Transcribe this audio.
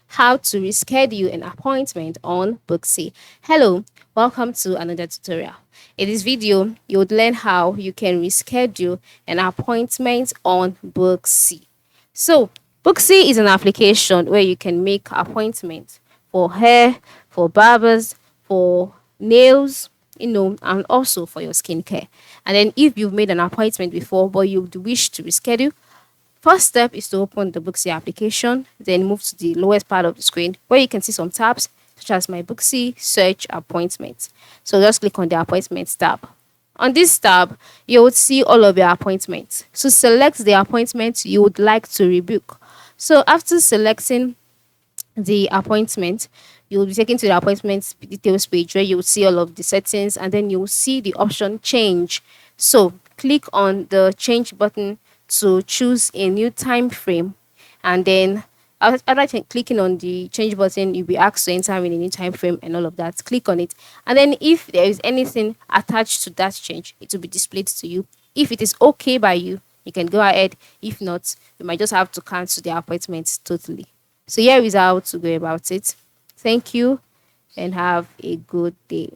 how to reschedule an appointment on Booksy. Hello, welcome to another tutorial. In this video, you would learn how you can reschedule an appointment on Booksy. So, Booksy is an application where you can make appointments for hair, for barbers, for nails, and also for your skincare. And then if you've made an appointment before but you wish to reschedule, first step is to open the Booksy application, then move to the lowest part of the screen where you can see some tabs such as My Booksy, Search, Appointments. So just click on the Appointments tab. On this tab, you would see all of your appointments. So select the appointment you would like to rebook. So after selecting the appointment, you'll be taken to the appointment details page where you'll see all of the settings and then you'll see the option change. So click on the change button to choose a new time frame, and then after clicking on the change button, you'll be asked to enter in a new time frame and all of that. Click on it, and then if there is anything attached to that change, it will be displayed to you. If it is okay by you, you can go ahead. If not, you might just have to cancel the appointment totally. So here is how to go about it. Thank you and have a good day.